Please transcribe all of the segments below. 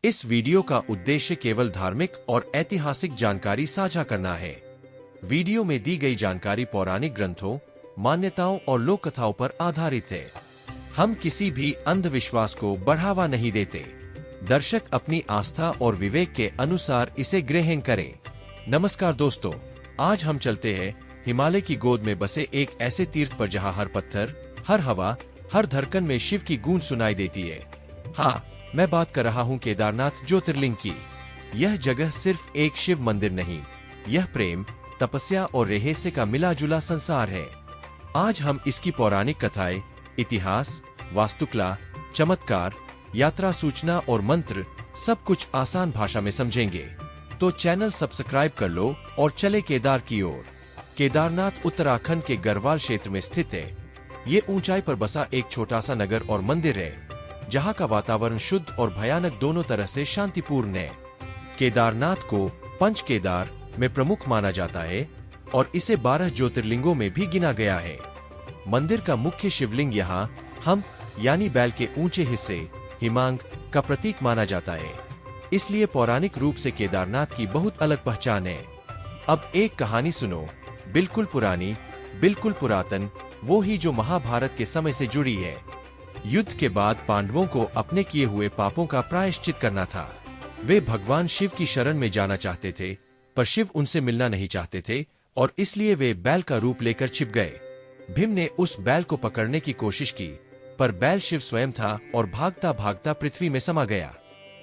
इस वीडियो का उद्देश्य केवल धार्मिक और ऐतिहासिक जानकारी साझा करना है। वीडियो में दी गई जानकारी पौराणिक ग्रंथों, मान्यताओं और लोक कथाओं पर आधारित है। हम किसी भी अंधविश्वास को बढ़ावा नहीं देते। दर्शक अपनी आस्था और विवेक के अनुसार इसे ग्रहण करें। नमस्कार दोस्तों, आज हम चलते हैं हिमालय की गोद में बसे एक ऐसे तीर्थ पर जहां हर पत्थर, हर हवा, हर धड़कन में शिव की गूंज सुनाई देती है। हाँ, मैं बात कर रहा हूँ केदारनाथ ज्योतिर्लिंग की। यह जगह सिर्फ एक शिव मंदिर नहीं, यह प्रेम, तपस्या और रहस्य का मिला जुला संसार है। आज हम इसकी पौराणिक कथाएं, इतिहास, वास्तुकला, चमत्कार, यात्रा सूचना और मंत्र सब कुछ आसान भाषा में समझेंगे। तो चैनल सब्सक्राइब कर लो और चले केदार की ओर। केदारनाथ उत्तराखंड के गढ़वाल क्षेत्र में स्थित है। ये ऊंचाई पर बसा एक छोटा सा नगर और मंदिर है, जहाँ का वातावरण शुद्ध और भयानक दोनों तरह से शांतिपूर्ण है। केदारनाथ को पंच केदार में प्रमुख माना जाता है और इसे 12 ज्योतिर्लिंगों में भी गिना गया है। मंदिर का मुख्य शिवलिंग यहाँ हम यानी बैल के ऊंचे हिस्से हिमांग का प्रतीक माना जाता है। इसलिए पौराणिक रूप से केदारनाथ की बहुत अलग पहचान है। अब एक कहानी सुनो, बिल्कुल पुरानी, बिल्कुल पुरातन, वो ही जो महाभारत के समय से जुड़ी है। युद्ध के बाद पांडवों को अपने किए हुए पापों का प्रायश्चित करना था। वे भगवान शिव की शरण में जाना चाहते थे, पर शिव उनसे मिलना नहीं चाहते थे और इसलिए वे बैल का रूप लेकर छिप गए। भीम ने उस बैल को पकड़ने की कोशिश की, पर बैल शिव स्वयं था और भागता भागता पृथ्वी में समा गया।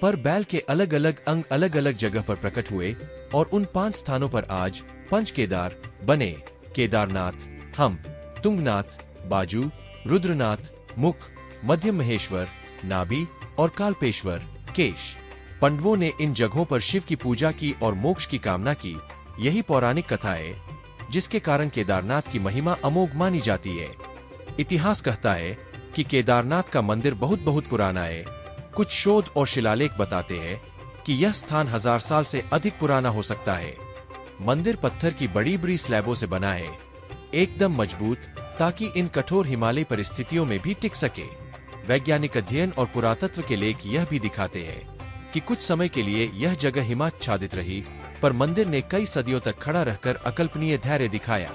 पर बैल के अलग अलग अंग अलग अलग जगह पर प्रकट हुए और उन 5 स्थानों पर आज पंच केदार बने। केदारनाथ, हम, तुंगनाथ, बाजू, रुद्रनाथ, मुख, मध्य महेश्वर, नाभि और काल्पेश्वर, केश। पांडवों ने इन जगहों पर शिव की पूजा की और मोक्ष की कामना की। यही पौराणिक कथा है, जिसके कारण केदारनाथ की महिमा अमोघ मानी जाती है। इतिहास कहता है कि केदारनाथ का मंदिर बहुत पुराना है। कुछ शोध और शिलालेख बताते हैं कि यह स्थान 1000 साल से अधिक पुराना हो सकता है। मंदिर पत्थर की बड़ी बड़ी स्लैबों से बना है, एकदम मजबूत, ताकि इन कठोर हिमालयी परिस्थितियों में भी टिक सके। वैज्ञानिक अध्ययन और पुरातत्व के लेख यह भी दिखाते हैं कि कुछ समय के लिए यह जगह हिमाच्छादित रही, पर मंदिर ने कई सदियों तक खड़ा रहकर अकल्पनीय धैर्य दिखाया।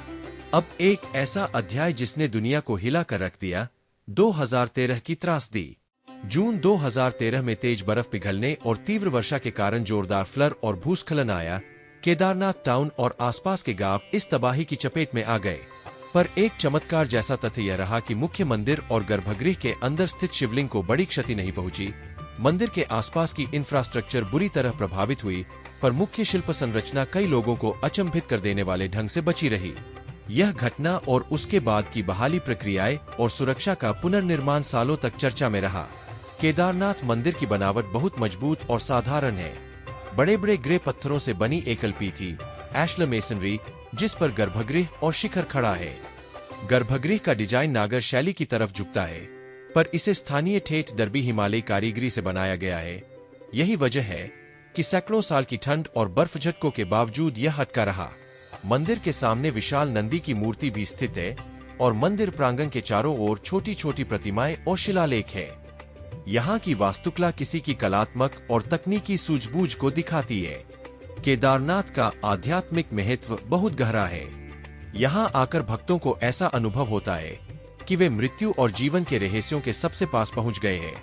अब एक ऐसा अध्याय जिसने दुनिया को हिला कर रख दिया। 2013 की त्रासदी। जून 2013 में तेज बर्फ पिघलने और तीव्र वर्षा के कारण जोरदार फ्लड और भूस्खलन आया। केदारनाथ टाउन और आसपास के गांव इस तबाही की चपेट में आ गए। पर एक चमत्कार जैसा तथ्य यह रहा कि मुख्य मंदिर और गर्भगृह के अंदर स्थित शिवलिंग को बड़ी क्षति नहीं पहुंची। मंदिर के आसपास की इंफ्रास्ट्रक्चर बुरी तरह प्रभावित हुई, पर मुख्य शिल्प संरचना कई लोगों को अचंभित कर देने वाले ढंग से बची रही। यह घटना और उसके बाद की बहाली प्रक्रियाएं और सुरक्षा का पुनर्निर्माण सालों तक चर्चा में रहा। केदारनाथ मंदिर की बनावट बहुत मजबूत और साधारण है। बड़े बड़े ग्रे पत्थरों से बनी एकल पीठी एशलर मेसनरी, जिस पर गर्भगृह और शिखर खड़ा है। गर्भगृह का डिजाइन नागर शैली की तरफ झुकता है, पर इसे स्थानीय ठेठ दरबी हिमालयी कारीगरी से बनाया गया है। यही वजह है कि सैकड़ों साल की ठंड और बर्फ झटकों के बावजूद यह हटका रहा। मंदिर के सामने विशाल नंदी की मूर्ति भी स्थित है और मंदिर प्रांगण के चारों ओर छोटी छोटी प्रतिमाएं और शिलालेख है। यहाँ की वास्तुकला किसी की कलात्मक और तकनीकी सूझबूझ को दिखाती है। केदारनाथ का आध्यात्मिक महत्व बहुत गहरा है। यहाँ आकर भक्तों को ऐसा अनुभव होता है कि वे मृत्यु और जीवन के रहस्यों के सबसे पास पहुँच गए हैं।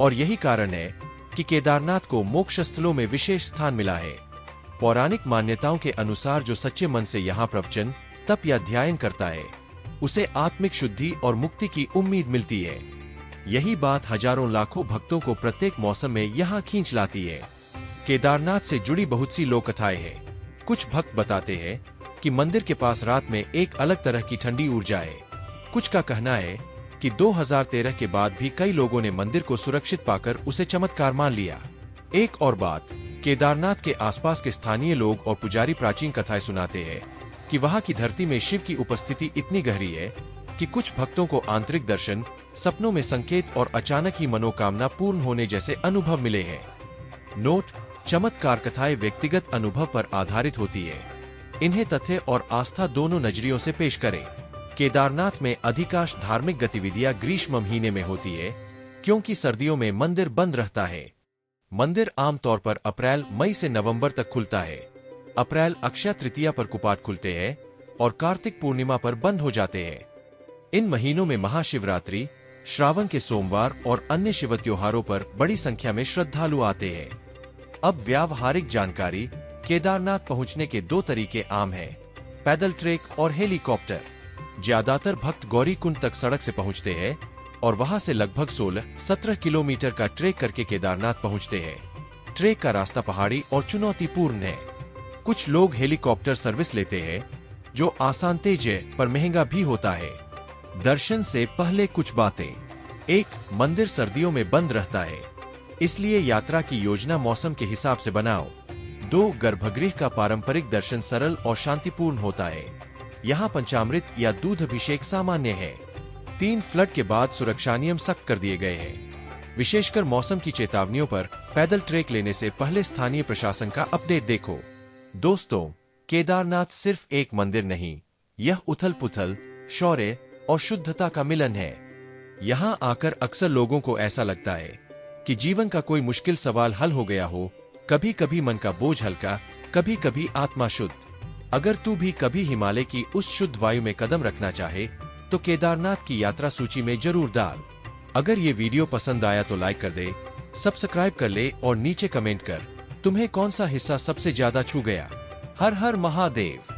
और यही कारण है कि केदारनाथ को मोक्ष स्थलों में विशेष स्थान मिला है। पौराणिक मान्यताओं के अनुसार जो सच्चे मन से यहाँ प्रवचन, तप या ध्यान करता है, उसे आत्मिक शुद्धि और मुक्ति की उम्मीद मिलती है। यही बात हजारों लाखों भक्तों को प्रत्येक मौसम में यहाँ खींच लाती है। केदारनाथ से जुड़ी बहुत सी लोक कथाएं हैं। कुछ भक्त बताते हैं कि मंदिर के पास रात में एक अलग तरह की ठंडी ऊर्जा है। कुछ का कहना है कि 2013 के बाद भी कई लोगों ने मंदिर को सुरक्षित पाकर उसे चमत्कार मान लिया। एक और बात, केदारनाथ के आसपास के स्थानीय लोग और पुजारी प्राचीन कथाएं सुनाते हैं कि वहां की धरती में शिव की उपस्थिति इतनी गहरी है कि कुछ भक्तों को आंतरिक दर्शन, सपनों में संकेत और अचानक ही मनोकामना पूर्ण होने जैसे अनुभव मिले हैं। नोट: चमत्कार कथाएं व्यक्तिगत अनुभव पर आधारित होती है। इन्हें तथ्य और आस्था दोनों नजरियों से पेश करें। केदारनाथ में अधिकांश धार्मिक गतिविधियां ग्रीष्म महीने में होती है, क्योंकि सर्दियों में मंदिर बंद रहता है। मंदिर आमतौर पर अप्रैल मई से नवंबर तक खुलता है। अप्रैल अक्षय तृतीया पर कपाट खुलते हैं और कार्तिक पूर्णिमा पर बंद हो जाते हैं। इन महीनों में महाशिवरात्रि, श्रावण के सोमवार और अन्य शिव त्योहारों पर बड़ी संख्या में श्रद्धालु आते हैं। अब व्यावहारिक जानकारी। केदारनाथ पहुंचने के दो तरीके आम हैं, पैदल ट्रेक और हेलीकॉप्टर। ज्यादातर भक्त गौरीकुंड तक सड़क से पहुंचते हैं और वहां से लगभग 16-17 किलोमीटर का ट्रेक करके केदारनाथ पहुंचते हैं। ट्रेक का रास्ता पहाड़ी और चुनौतीपूर्ण है। कुछ लोग हेलीकॉप्टर सर्विस लेते हैं, जो आसान तेज है पर महंगा भी होता है। दर्शन से पहले कुछ बातें। 1. मंदिर सर्दियों में बंद रहता है, इसलिए यात्रा की योजना मौसम के हिसाब से बनाओ। 2. गर्भगृह का पारंपरिक दर्शन सरल और शांतिपूर्ण होता है। यहाँ पंचामृत या दूध अभिषेक सामान्य है। 3. फ्लड के बाद सुरक्षा नियम सख्त कर दिए गए हैं। विशेषकर मौसम की चेतावनियों पर पैदल ट्रेक लेने से पहले स्थानीय प्रशासन का अपडेट देखो। दोस्तों, केदारनाथ सिर्फ एक मंदिर नहीं, यह उथल पुथल, शौर्य और शुद्धता का मिलन है। यहाँ आकर अक्सर लोगों को ऐसा लगता है कि जीवन का कोई मुश्किल सवाल हल हो गया हो। कभी कभी मन का बोझ हल्का, कभी कभी आत्मा शुद्ध। अगर तू भी कभी हिमालय की उस शुद्ध वायु में कदम रखना चाहे तो केदारनाथ की यात्रा सूची में जरूर डाल। अगर ये वीडियो पसंद आया तो लाइक कर दे, सब्सक्राइब कर ले और नीचे कमेंट कर तुम्हें कौन सा हिस्सा सबसे ज्यादा छू गया। हर हर महादेव।